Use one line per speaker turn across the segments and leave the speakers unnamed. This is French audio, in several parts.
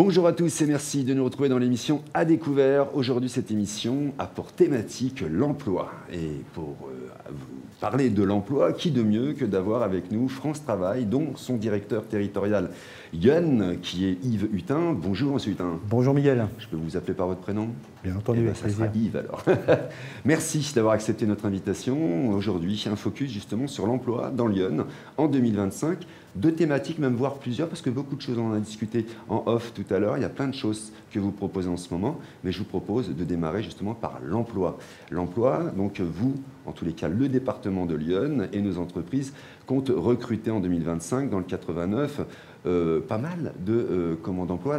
Bonjour à tous et merci de nous retrouver dans l'émission À Découvert. Aujourd'hui, cette émission a pour thématique l'emploi. Et pour vous parler de l'emploi, qui de mieux que d'avoir avec nous France Travail, dont son directeur territorial Lyon, qui est Yves Hutin. Bonjour, monsieur Hutin.
Bonjour, Miguel.
Je peux vous appeler par votre prénom?
Bien entendu, avec
ça sera Yves alors. Merci d'avoir accepté notre invitation. Aujourd'hui, un focus justement sur l'emploi dans Lyon en 2025. Deux thématiques, même voire plusieurs, parce que beaucoup de choses, on en a discuté en off tout à l'heure. Il y a plein de choses que vous proposez en ce moment, mais je vous propose de démarrer justement par l'emploi. L'emploi, donc vous, en tous les cas, le département de Lyon et nos entreprises comptent recruter en 2025 dans le 89. Pas mal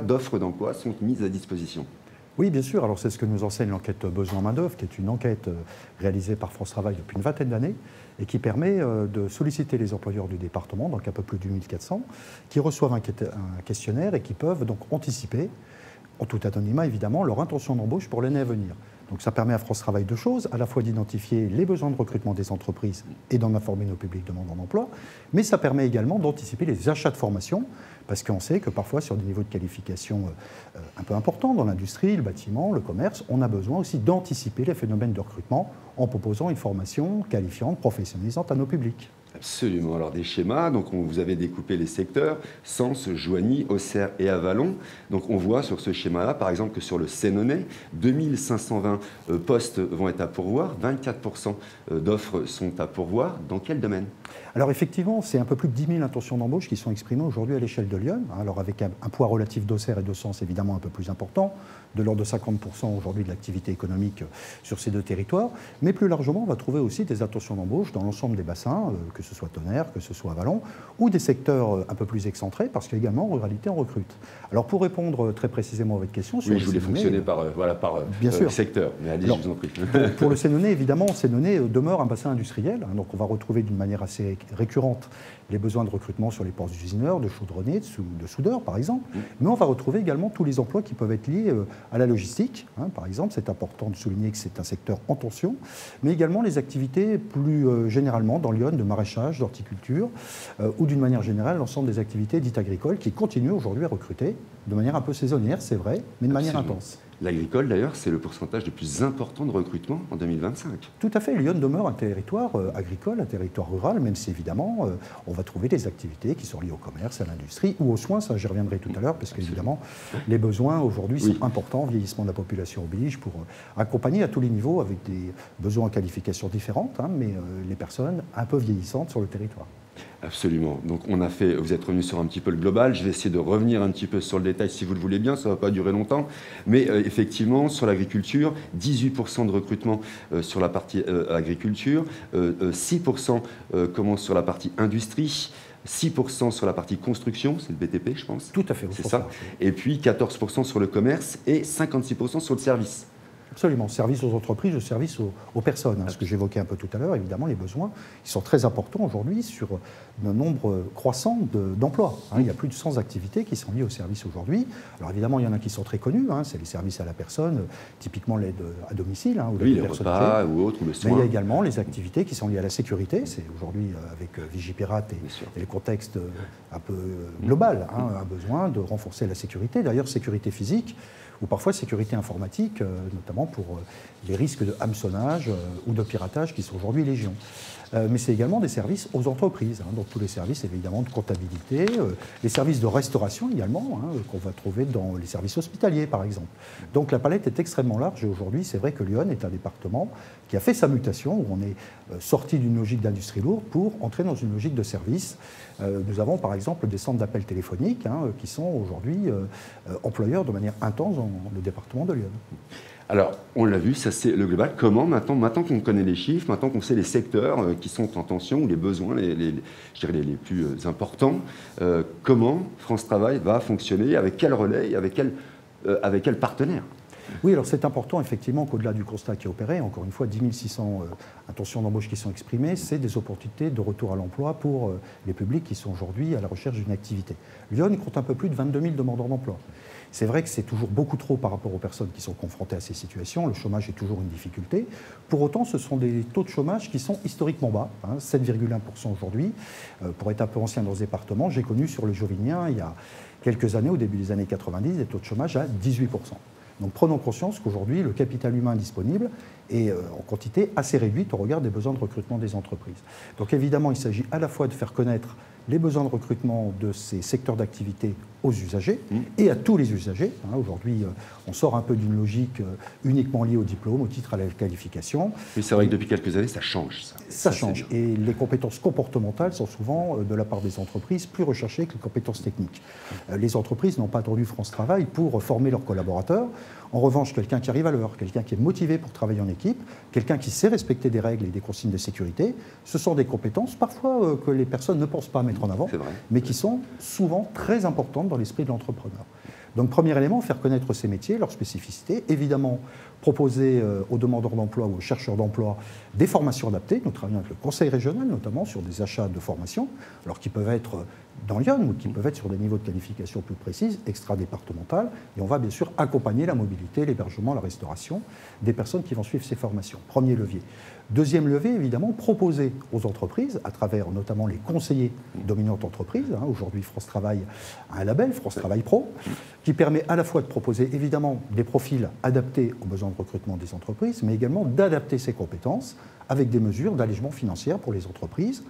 d'offres d'emploi sont mises à disposition.
Oui, bien sûr. Alors, c'est ce que nous enseigne l'enquête Besoin main-d'œuvre, qui est une enquête réalisée par France Travail depuis une vingtaine d'années et qui permet de solliciter les employeurs du département, donc un peu plus de 1400, qui reçoivent un questionnaire et qui peuvent donc anticiper, en tout anonymat évidemment, leur intention d'embauche pour l'année à venir. Donc ça permet à France Travail deux choses, à la fois d'identifier les besoins de recrutement des entreprises et d'en informer nos publics demandeurs d'emploi, mais ça permet également d'anticiper les achats de formation, parce qu'on sait que parfois sur des niveaux de qualification un peu importants dans l'industrie, le bâtiment, le commerce, on a besoin aussi d'anticiper les phénomènes de recrutement en proposant une formation qualifiante, professionnalisante à nos publics.
Absolument. Alors des schémas, donc vous avez découpé les secteurs, Sens, Joigny, Auxerre et Avallon. Donc on voit sur ce schéma-là, par exemple, que sur le Sénonais, 2520 postes vont être à pourvoir, 24% d'offres sont à pourvoir. Dans quel domaine?
Alors effectivement, c'est un peu plus de 10 000 intentions d'embauche qui sont exprimées aujourd'hui à l'échelle de Lyon. Alors avec un poids relatif d'Auxerre et de Sens évidemment un peu plus important, de l'ordre de 50% aujourd'hui de l'activité économique sur ces deux territoires. Mais plus largement, on va trouver aussi des intentions d'embauche dans l'ensemble des bassins, que ce soit Tonnerre, que ce soit Avallon, ou des secteurs un peu plus excentrés, parce qu'également, en ruralité, on recrute. Alors pour répondre très précisément à votre question...
Oui, je voulais fonctionner par secteur, mais allez, je vous en prie.
Pour le Sénonais, évidemment, Sénonais demeure un bassin industriel, donc on va retrouver d'une manière assez récurrente les besoins de recrutement sur les postes d'usineurs, de chaudronniers, de soudeurs, par exemple. Mais on va retrouver également tous les emplois qui peuvent être liés à la logistique, par exemple. C'est important de souligner que c'est un secteur en tension, mais également les activités plus généralement dans Lyon de maraîchage, d'horticulture, ou d'une manière générale, l'ensemble des activités dites agricoles qui continuent aujourd'hui à recruter de manière un peu saisonnière, c'est vrai, mais de manière intense.
L'agricole, d'ailleurs, c'est le pourcentage le plus important de recrutement en 2025.
Tout à fait. Lyon demeure un territoire agricole, un territoire rural, même si, évidemment, on va trouver des activités qui sont liées au commerce, à l'industrie ou aux soins. Ça, j'y reviendrai tout à l'heure, parce qu'évidemment, les besoins aujourd'hui sont importants. Vieillissement de la population oblige pour accompagner à tous les niveaux avec des besoins en qualification différentes, mais les personnes un peu vieillissantes sur le territoire.
Absolument. Donc vous êtes revenu sur un petit peu le global. Je vais essayer de revenir un petit peu sur le détail si vous le voulez bien. Ça ne va pas durer longtemps. Mais effectivement, sur l'agriculture, 18% de recrutement sur la partie agriculture, 6% commence sur la partie industrie, 6% sur la partie construction, c'est le BTP, je pense.
Tout à fait.
C'est ça. Et puis 14% sur le commerce et 56% sur le service.
Absolument. Service aux entreprises, service aux personnes. Ce que j'évoquais un peu tout à l'heure, évidemment, les besoins, ils sont très importants aujourd'hui sur un nombre croissant d'emplois. Il y a plus de 100 activités qui sont liées au service aujourd'hui. Alors évidemment, il y en a qui sont très connus. C'est les services à la personne, typiquement l'aide à domicile. Ou
les repas ou autres, ou le soin.
Mais il y a également les activités qui sont liées à la sécurité. C'est aujourd'hui, avec Vigipirate et le contexte un peu global, un besoin de renforcer la sécurité. D'ailleurs, sécurité physique, ou parfois sécurité informatique, notamment pour les risques de hameçonnage ou de piratage qui sont aujourd'hui légion. Mais c'est également des services aux entreprises, donc tous les services évidemment de comptabilité, les services de restauration également, qu'on va trouver dans les services hospitaliers par exemple. Donc la palette est extrêmement large et aujourd'hui c'est vrai que Lyon est un département qui a fait sa mutation, où on est sorti d'une logique d'industrie lourde pour entrer dans une logique de service. Nous avons par exemple des centres d'appel téléphoniques qui sont aujourd'hui employeurs de manière intense dans le département de Lyon.
Alors, on l'a vu, ça c'est le global. Comment, maintenant qu'on connaît les chiffres, maintenant qu'on sait les secteurs qui sont en tension, ou les besoins je dirais les plus importants, comment France Travail va fonctionner, avec quel relais, avec quel partenaire?
Oui, alors c'est important effectivement qu'au-delà du constat qui est opéré, encore une fois 10 600 intentions d'embauche qui sont exprimées, c'est des opportunités de retour à l'emploi pour les publics qui sont aujourd'hui à la recherche d'une activité. Lyon compte un peu plus de 22 000 demandeurs d'emploi. C'est vrai que c'est toujours beaucoup trop par rapport aux personnes qui sont confrontées à ces situations. Le chômage est toujours une difficulté. Pour autant, ce sont des taux de chômage qui sont historiquement bas, 7,1% aujourd'hui. Pour être un peu ancien dans ce département, j'ai connu sur le Jovinien, il y quelques années, au début des années 90, des taux de chômage à 18%. Donc prenons conscience qu'aujourd'hui, le capital humain disponible est en quantité assez réduite au regard des besoins de recrutement des entreprises. Donc évidemment, il s'agit à la fois de faire connaître les besoins de recrutement de ces secteurs d'activité aux usagers et à tous les usagers. Aujourd'hui, on sort un peu d'une logique uniquement liée au diplôme, au titre à la qualification.
Mais c'est vrai que depuis quelques années, ça change.
Ça change. Et les compétences comportementales sont souvent, de la part des entreprises, plus recherchées que les compétences techniques. Les entreprises n'ont pas attendu France Travail pour former leurs collaborateurs. En revanche, quelqu'un qui arrive à l'heure, quelqu'un qui est motivé pour travailler en équipe, quelqu'un qui sait respecter des règles et des consignes de sécurité, ce sont des compétences parfois que les personnes ne pensent pas mettre en avant, mais qui sont souvent très importantes dans l'esprit de l'entrepreneur. Donc, premier élément, faire connaître ces métiers, leurs spécificités. Évidemment, proposer aux demandeurs d'emploi ou aux chercheurs d'emploi des formations adaptées. Nous travaillons avec le Conseil régional, notamment, sur des achats de formation, alors qui peuvent être dans Lyon ou qui peuvent être sur des niveaux de qualification plus précis, extra-départementales. Et on va bien sûr accompagner la mobilité, l'hébergement, la restauration des personnes qui vont suivre ces formations. Premier levier. Deuxième levier, évidemment, proposer aux entreprises, à travers notamment les conseillers dominantes entreprises. Aujourd'hui, France Travail a un label, France Travail Pro, qui permet à la fois de proposer évidemment des profils adaptés aux besoins de recrutement des entreprises, mais également d'adapter ces compétences avec des mesures d'allègement financier pour les entreprises,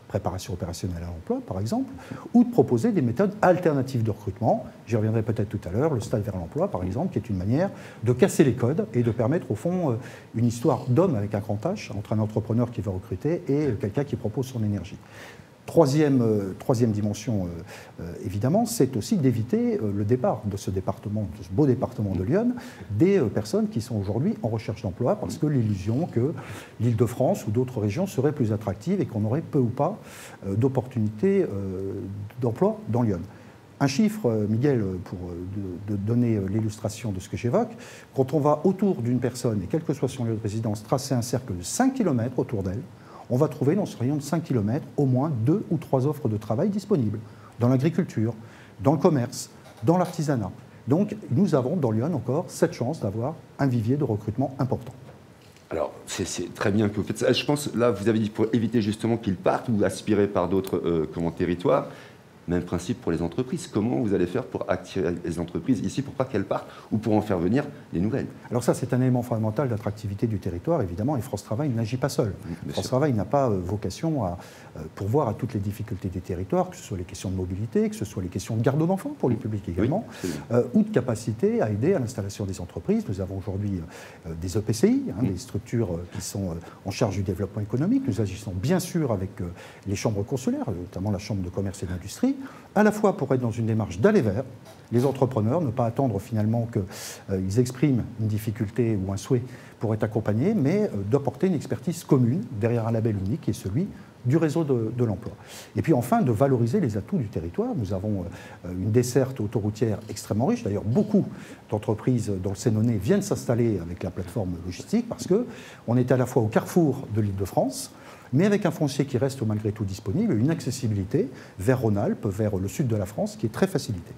préparation opérationnelle à l'emploi par exemple, ou de proposer des méthodes alternatives de recrutement. J'y reviendrai peut-être tout à l'heure, le stage vers l'emploi par exemple, qui est une manière de casser les codes et de permettre au fond une histoire d'homme avec un grand H entre un entrepreneur qui veut recruter et quelqu'un qui propose son énergie. Troisième dimension, évidemment, c'est aussi d'éviter le départ de ce département, de ce beau département de Lyon, des personnes qui sont aujourd'hui en recherche d'emploi, parce que l'illusion que l'Île-de-France ou d'autres régions seraient plus attractives et qu'on aurait peu ou pas d'opportunités d'emploi dans Lyon. Un chiffre, Miguel, pour donner l'illustration de ce que j'évoque, quand on va autour d'une personne, et quel que soit son lieu de résidence, tracer un cercle de 5 km autour d'elle, on va trouver dans ce rayon de 5 km au moins 2 ou 3 offres de travail disponibles, dans l'agriculture, dans le commerce, dans l'artisanat. Donc nous avons dans Lyon encore cette chance d'avoir un vivier de recrutement important.
Alors, c'est très bien que vous faites ça. Je pense, là, vous avez dit pour éviter justement qu'ils partent ou aspirés par d'autres territoires. Même principe pour les entreprises. Comment vous allez faire pour attirer les entreprises ici pour pas qu'elles partent ou pour en faire venir des nouvelles?
Alors ça, c'est un élément fondamental d'attractivité du territoire, évidemment, et France Travail n'agit pas seul. France Travail n'a pas vocation à pourvoir à toutes les difficultés des territoires, que ce soit les questions de mobilité, que ce soit les questions de garde d'enfants pour les publics également, ou de capacité à aider à l'installation des entreprises. Nous avons aujourd'hui des EPCI, des structures qui sont en charge du développement économique. Nous agissons bien sûr avec les chambres consulaires, notamment la Chambre de commerce et d'industrie, à la fois pour être dans une démarche d'aller vers les entrepreneurs, ne pas attendre finalement qu'ils expriment une difficulté ou un souhait pour être accompagnés, mais d'apporter une expertise commune derrière un label unique qui est celui du réseau de l'emploi. Et puis enfin, de valoriser les atouts du territoire. Nous avons une desserte autoroutière extrêmement riche. D'ailleurs, beaucoup d'entreprises dans le Sénonais viennent s'installer avec la plateforme logistique parce qu'on est à la fois au carrefour de l'Île-de-France, mais avec un foncier qui reste malgré tout disponible, une accessibilité vers Rhône-Alpes, vers le sud de la France, qui est très facilitée.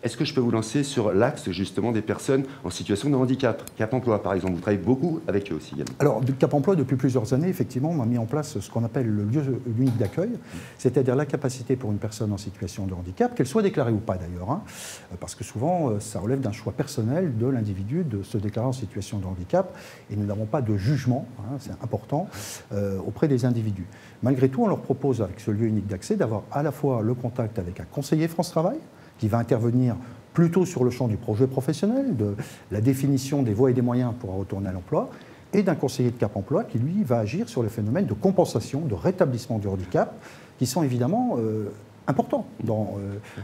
Est-ce que je peux vous lancer sur l'axe justement des personnes en situation de handicap? Cap Emploi, par exemple, vous travaillez beaucoup avec eux aussi également.
Alors, Cap Emploi, depuis plusieurs années, effectivement, on a mis en place ce qu'on appelle le lieu unique d'accueil, c'est-à-dire la capacité pour une personne en situation de handicap, qu'elle soit déclarée ou pas d'ailleurs, parce que souvent, ça relève d'un choix personnel de l'individu de se déclarer en situation de handicap, et nous n'avons pas de jugement, c'est important, auprès des individus. Malgré tout, on leur propose, avec ce lieu unique d'accès, d'avoir à la fois le contact avec un conseiller France Travail, qui va intervenir plutôt sur le champ du projet professionnel, de la définition des voies et des moyens pour retourner à l'emploi, et d'un conseiller de Cap Emploi qui, lui, va agir sur les phénomènes de compensation, de rétablissement du handicap, qui sont évidemment importants dans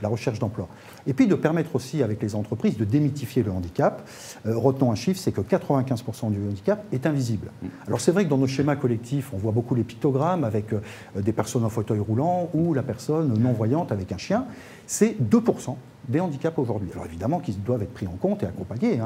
la recherche d'emploi. Et puis de permettre aussi avec les entreprises de démythifier le handicap. Retenons un chiffre, c'est que 95% du handicap est invisible. Alors c'est vrai que dans nos schémas collectifs, on voit beaucoup les pictogrammes avec des personnes en fauteuil roulant ou la personne non-voyante avec un chien. C'est 2% des handicaps aujourd'hui. Alors évidemment qu'ils doivent être pris en compte et accompagnés,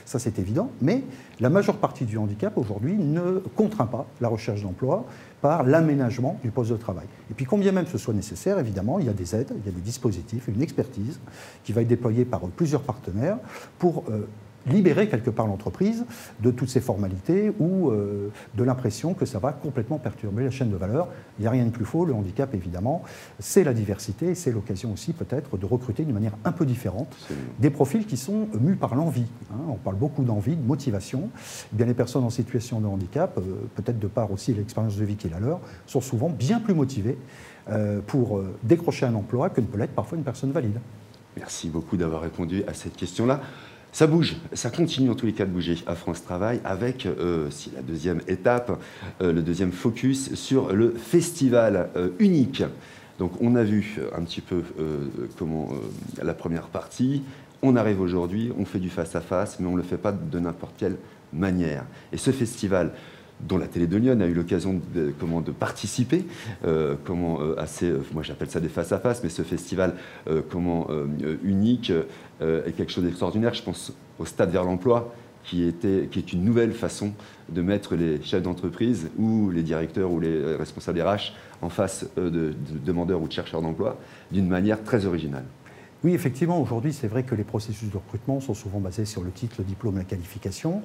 ça c'est évident, mais la majeure partie du handicap aujourd'hui ne contraint pas la recherche d'emploi par l'aménagement du poste de travail. Et puis combien même ce soit nécessaire, évidemment, il y a des aides, il y a des dispositifs, une expertise qui va être déployée par plusieurs partenaires pour libérer quelque part l'entreprise de toutes ces formalités ou de l'impression que ça va complètement perturber la chaîne de valeur. Il n'y a rien de plus faux, le handicap évidemment, c'est la diversité et c'est l'occasion aussi peut-être de recruter d'une manière un peu différente des profils qui sont mus par l'envie. On parle beaucoup d'envie, de motivation. Eh bien, les personnes en situation de handicap, peut-être de par aussi l'expérience de vie qui est la leur, sont souvent bien plus motivées pour décrocher un emploi que ne peut l'être parfois une personne valide.
Merci beaucoup d'avoir répondu à cette question-là. Ça bouge, ça continue en tous les cas de bouger à France Travail avec la deuxième étape, le deuxième focus sur le festival unique. Donc on a vu un petit peu comment la première partie, on arrive aujourd'hui, on fait du face-à-face, mais on ne le fait pas de n'importe quelle manière. Et ce festival, dont la télé de Lyon a eu l'occasion de participer, moi j'appelle ça des face-à-face, mais ce festival unique est quelque chose d'extraordinaire. Je pense au Stade vers l'emploi, qui est une nouvelle façon de mettre les chefs d'entreprise ou les directeurs ou les responsables RH en face de demandeurs ou de chercheurs d'emploi d'une manière très originale.
Oui, effectivement, aujourd'hui, c'est vrai que les processus de recrutement sont souvent basés sur le titre, le diplôme, la qualification,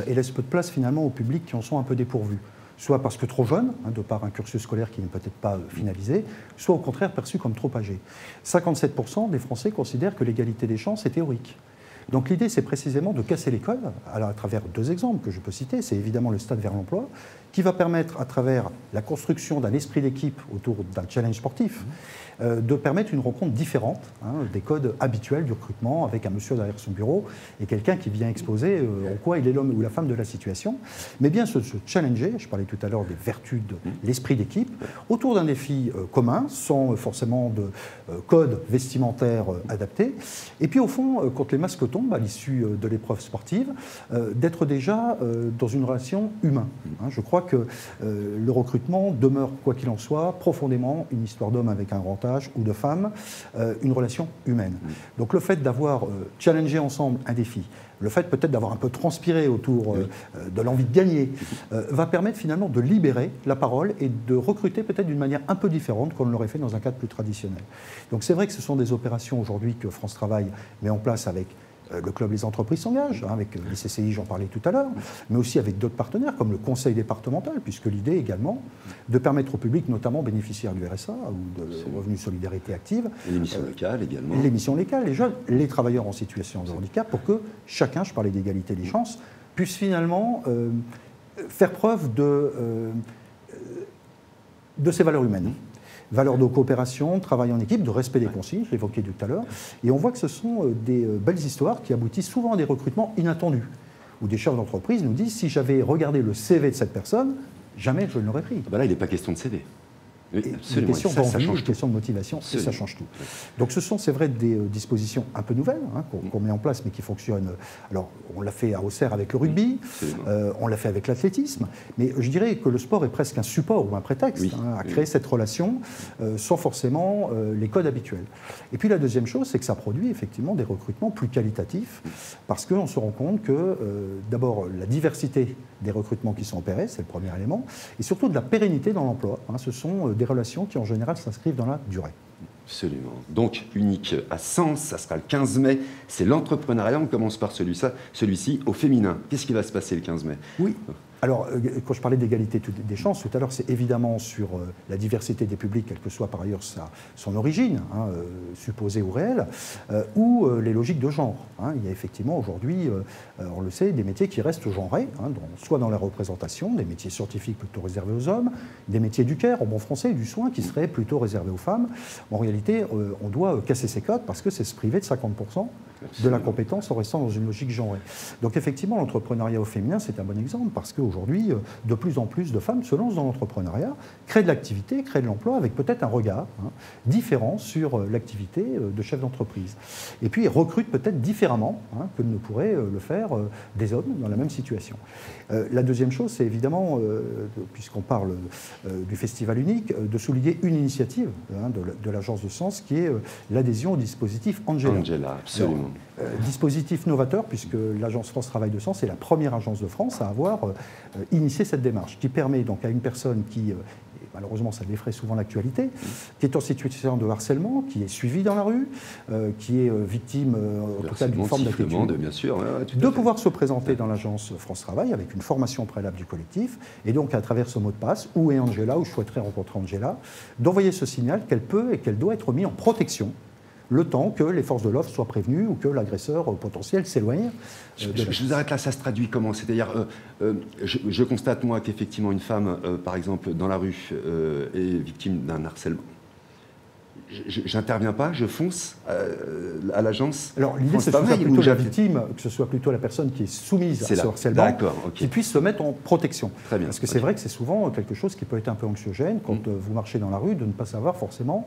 et laissent peu de place finalement aux publics qui en sont un peu dépourvus. Soit parce que trop jeunes, de par un cursus scolaire qui n'est peut-être pas finalisé, soit au contraire perçus comme trop âgés. 57% des Français considèrent que l'égalité des chances est théorique. Donc l'idée, c'est précisément de casser les codes, à travers deux exemples que je peux citer. C'est évidemment le Stade vers l'emploi, qui va permettre, à travers la construction d'un esprit d'équipe autour d'un challenge sportif, de permettre une rencontre différente des codes habituels du recrutement, avec un monsieur derrière son bureau et quelqu'un qui vient exposer en quoi il est l'homme ou la femme de la situation, mais bien se challenger, je parlais tout à l'heure des vertus de l'esprit d'équipe, autour d'un défi commun, sans forcément de code vestimentaire adapté, et puis au fond, quand les masques tombent à l'issue de l'épreuve sportive, d'être déjà dans une relation humaine. Je crois que le recrutement demeure, quoi qu'il en soit, profondément une histoire d'homme avec un grand âge ou de femme, une relation humaine. Donc le fait d'avoir challengé ensemble un défi, le fait peut-être d'avoir un peu transpiré autour de l'envie de gagner, va permettre finalement de libérer la parole et de recruter peut-être d'une manière un peu différente qu'on l'aurait fait dans un cadre plus traditionnel. Donc c'est vrai que ce sont des opérations aujourd'hui que France Travail met en place avec le club Les Entreprises s'engagent, avec les CCI, j'en parlais tout à l'heure, mais aussi avec d'autres partenaires comme le conseil départemental, puisque l'idée également de permettre au public, notamment bénéficiaires du RSA ou de Revenu Solidarité Active,
les missions locales également,
les missions locales, les jeunes, les travailleurs en situation de handicap, pour que chacun, je parlais d'égalité des chances, puisse finalement faire preuve de ses valeurs humaines. Valeurs de coopération, travail en équipe, de respect des consignes, je l'évoquais tout à l'heure. Et on voit que ce sont des belles histoires qui aboutissent souvent à des recrutements inattendus, où des chefs d'entreprise nous disent « si j'avais regardé le CV de cette personne, jamais je ne l'aurais pris ».
Là, il n'est pas question de CV.
Oui, une question d'envie, une question de motivation, et ça change tout. Donc ce sont, c'est vrai, des dispositions un peu nouvelles qu'on met en place, mais qui fonctionnent. Alors, on l'a fait à Auxerre avec le rugby, on l'a fait avec l'athlétisme, mais je dirais que le sport est presque un support ou un prétexte à créer cette relation sans forcément les codes habituels. Et puis la deuxième chose, c'est que ça produit effectivement des recrutements plus qualitatifs, parce qu'on se rend compte que d'abord la diversité des recrutements qui sont opérés, c'est le premier élément, et surtout de la pérennité dans l'emploi. Ce sont des relations qui, en général, s'inscrivent dans la durée.
Absolument. Donc, unique à Sens, ça sera le 15 mai. C'est l'entrepreneuriat. On commence par celui-ci au féminin. Qu'est-ce qui va se passer le 15 mai?
Oui. Alors, quand je parlais d'égalité des chances tout à l'heure, c'est évidemment sur la diversité des publics, quelle que soit par ailleurs son origine, supposée ou réelle, ou les logiques de genre. Il y a effectivement aujourd'hui, on le sait, des métiers qui restent genrés, soit dans la représentation, des métiers scientifiques plutôt réservés aux hommes, des métiers du care, en bon français, du soin, qui seraient plutôt réservés aux femmes. En réalité, on doit casser ces codes parce que c'est se priver de 50% de la compétence en restant dans une logique genrée. Donc effectivement, l'entrepreneuriat au féminin, c'est un bon exemple parce qu'aujourd'hui, de plus en plus de femmes se lancent dans l'entrepreneuriat, créent de l'activité, créent de l'emploi avec peut-être un regard différent sur l'activité de chef d'entreprise. Et puis, recrutent peut-être différemment que ne pourraient le faire des hommes dans la même situation. La deuxième chose, c'est évidemment, puisqu'on parle du festival unique, de souligner une initiative de l'agence de Sens qui est l'adhésion au dispositif Angela.
Angela, absolument.
Dispositif novateur, puisque l'agence France Travail de Sens est la première agence de France à avoir initié cette démarche, qui permet donc à une personne qui malheureusement ça défraie souvent l'actualité, qui est en situation de harcèlement, qui est suivi dans la rue, qui est victime en tout cas d'une forme d'attitude,
bien sûr,
de pouvoir se présenter dans l'agence France Travail avec une formation préalable du collectif, et donc à travers ce mot de passe, où est Angela, où je souhaiterais rencontrer Angela, d'envoyer ce signal qu'elle peut et qu'elle doit être mise en protection le temps que les forces de l'ordre soient prévenues ou que l'agresseur potentiel s'éloigne.
Je vous arrête là, ça se traduit comment? C'est-à-dire, je constate moi qu'effectivement une femme, par exemple, dans la rue, est victime d'un harcèlement. J'interviens pas, je fonce à l'agence.
Alors l'idée, c'est que ce soit plutôt la victime, que ce soit plutôt la personne qui est soumise à ce harcèlement, qui puisse se mettre en protection.
Très bien.
Parce que c'est vrai que c'est souvent quelque chose qui peut être un peu anxiogène quand vous marchez dans la rue, de ne pas savoir forcément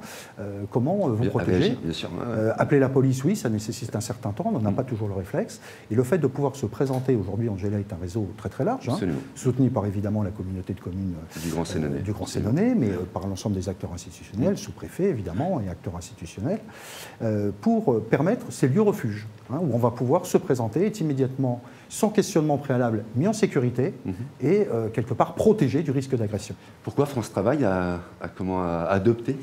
comment vous protéger.
Bien sûr.
Appeler la police, oui, ça nécessite un certain temps, on n'a pas toujours le réflexe. Et le fait de pouvoir se présenter, aujourd'hui, Angela est un réseau très très large, soutenu par évidemment la communauté de communes du Grand Sénonais, mais par l'ensemble des acteurs institutionnels, sous-préfets évidemment, et acteurs institutionnels, pour permettre ces lieux refuges, où on va pouvoir se présenter, être immédiatement, sans questionnement préalable, mis en sécurité et quelque part protégé du risque d'agression.
Pourquoi France Travail a adopté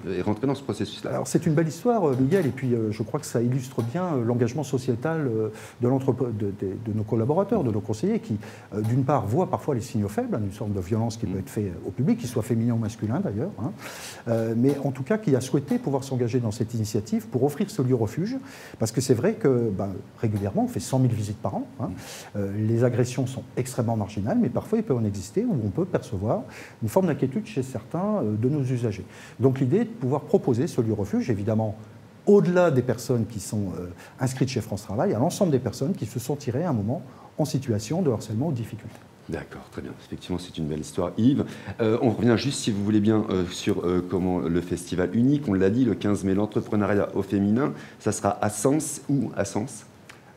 et rentré dans ce processus-là?
Alors c'est une belle histoire, Miguel, et puis je crois que ça illustre bien l'engagement sociétal de nos collaborateurs, de nos conseillers, qui d'une part voient parfois les signaux faibles, une sorte de violence qui peut être faite au public, qu'il soit féminin ou masculin d'ailleurs, mais en tout cas qui a souhaité pouvoir s'engager dans cette initiative pour offrir ce lieu refuge, parce que c'est vrai que régulièrement on fait 100 000 visites par an. Les agressions sont extrêmement marginales, mais parfois il peut en exister où on peut percevoir une forme d'inquiétude chez certains de nos usagers. Donc l'idée est de pouvoir proposer ce lieu refuge, évidemment, au-delà des personnes qui sont inscrites chez France Travail, à l'ensemble des personnes qui se sentiraient à un moment en situation de harcèlement ou de difficulté.
D'accord, très bien. Effectivement, c'est une belle histoire. Yves, on revient juste, si vous voulez bien, sur comment le festival unique, on l'a dit, le 15 mai, l'entrepreneuriat au féminin, ça sera à Sens ou à Sens?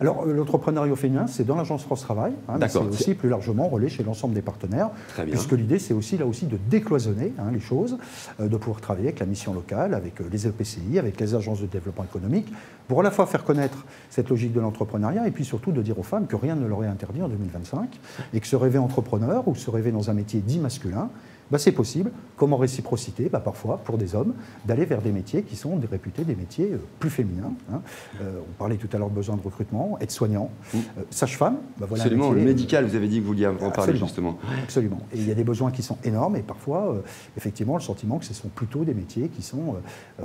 Alors, l'entrepreneuriat féminin, c'est dans l'agence France Travail, mais c'est aussi plus largement relais chez l'ensemble des partenaires, puisque l'idée, c'est aussi là aussi de décloisonner les choses, de pouvoir travailler avec la mission locale, avec les EPCI, avec les agences de développement économique, pour à la fois faire connaître cette logique de l'entrepreneuriat et puis surtout de dire aux femmes que rien ne leur est interdit en 2025 et que se rêver entrepreneur ou se rêver dans un métier dit masculin, c'est possible, comme en réciprocité, parfois, pour des hommes, d'aller vers des métiers qui sont réputés des métiers plus féminins. On parlait tout à l'heure de besoin de recrutement, aide-soignant, sage-femme. Voilà.
Absolument, le médical, vous avez dit que vous vouliez en parler justement.
Absolument. Et il y a des besoins qui sont énormes et parfois, effectivement, le sentiment que ce sont plutôt des métiers qui sont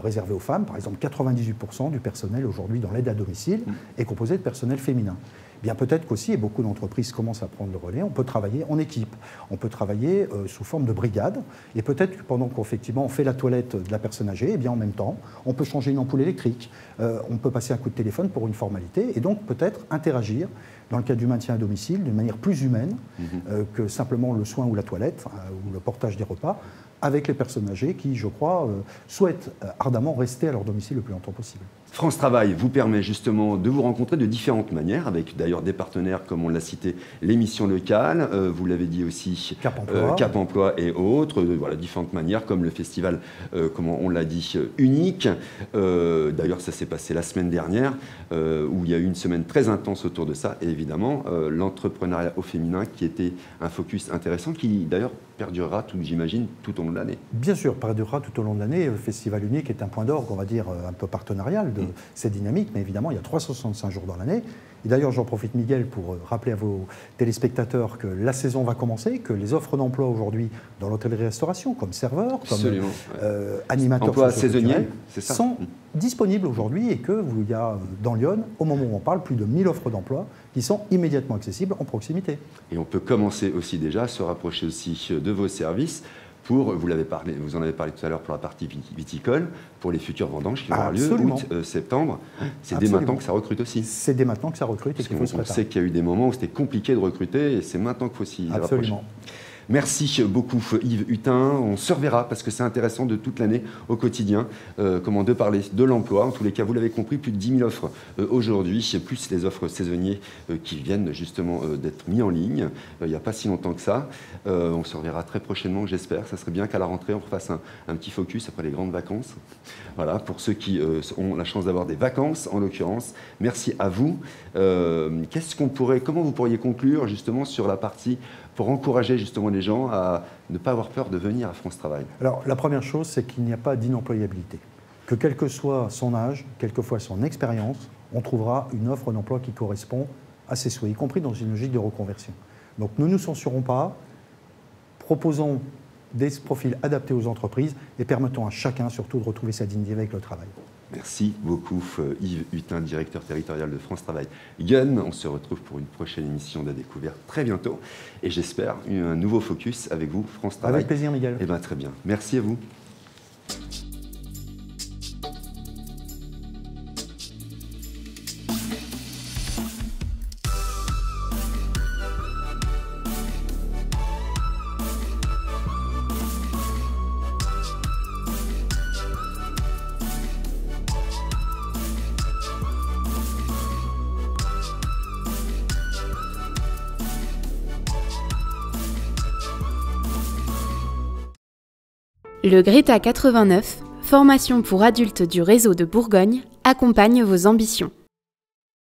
réservés aux femmes. Par exemple, 98% du personnel aujourd'hui dans l'aide à domicile est composé de personnel féminin. Bien peut-être qu'aussi, et beaucoup d'entreprises commencent à prendre le relais, on peut travailler en équipe, on peut travailler sous forme de brigade, et peut-être que pendant qu'effectivement on fait la toilette de la personne âgée, en même temps, on peut changer une ampoule électrique, on peut passer un coup de téléphone pour une formalité, et donc peut-être interagir dans le cadre du maintien à domicile d'une manière plus humaine que simplement le soin ou la toilette, ou le portage des repas, avec les personnes âgées qui, je crois, souhaitent ardemment rester à leur domicile le plus longtemps possible.
France Travail vous permet justement de vous rencontrer de différentes manières, avec d'ailleurs des partenaires, comme on l'a cité, l'émission locale, vous l'avez dit aussi, Cap Emploi et autres, voilà, différentes manières, comme le festival, comme on l'a dit, unique. D'ailleurs, ça s'est passé la semaine dernière, où il y a eu une semaine très intense autour de ça, et évidemment, l'entrepreneuriat au féminin, qui était un focus intéressant, qui d'ailleurs perdurera, j'imagine, tout au long de l'année.
Bien sûr, perdurera tout au long de l'année. Le Festival unique est un point d'orgue, on va dire, un peu partenarial de cette dynamique, mais évidemment, il y a 365 jours dans l'année. Et d'ailleurs, j'en profite, Miguel, pour rappeler à vos téléspectateurs que la saison va commencer, que les offres d'emploi aujourd'hui dans l'hôtellerie-restauration, comme serveurs, comme animateurs
saisonniers,
sont disponibles aujourd'hui et qu'il y a dans Lyon, au moment où on parle, plus de 1000 offres d'emploi qui sont immédiatement accessibles en proximité.
Et on peut commencer aussi déjà à se rapprocher aussi de vos services pour, vous en avez parlé tout à l'heure pour la partie viticole, pour les futures vendanges qui vont avoir lieu août, septembre. C'est dès maintenant que ça recrute aussi.
C'est dès maintenant que ça recrute et qu'il faut se préparer.
On sait qu'il y a eu des moments où c'était compliqué de recruter et c'est maintenant qu'il faut s'y rapprocher.
Absolument.
Merci beaucoup Yves Hutin. On se reverra parce que c'est intéressant de toute l'année au quotidien de parler de l'emploi. En tous les cas, vous l'avez compris, plus de 10 000 offres aujourd'hui, plus les offres saisonniers qui viennent justement d'être mis en ligne. Il n'y a pas si longtemps que ça. On se reverra très prochainement, j'espère. Ça serait bien qu'à la rentrée, on refasse un petit focus après les grandes vacances. Voilà, pour ceux qui ont la chance d'avoir des vacances, en l'occurrence. Merci à vous. Comment vous pourriez conclure justement sur la partie pour encourager justement les les gens à ne pas avoir peur de venir à France Travail?
Alors, la première chose, c'est qu'il n'y a pas d'inemployabilité. Que quel que soit son âge, quelle que soit son expérience, on trouvera une offre d'emploi qui correspond à ses souhaits, y compris dans une logique de reconversion. Donc, ne nous censurons pas, proposons des profils adaptés aux entreprises et permettons à chacun surtout de retrouver sa dignité avec le travail.
Merci beaucoup Yves Hutin, directeur territorial de France Travail Gun. On se retrouve pour une prochaine émission de la découverte très bientôt et j'espère un nouveau focus avec vous, France Travail.
Avec plaisir, Miguel.
Eh bien, très bien. Merci à vous.
Le Greta 89, formation pour adultes du réseau de Bourgogne, accompagne vos ambitions.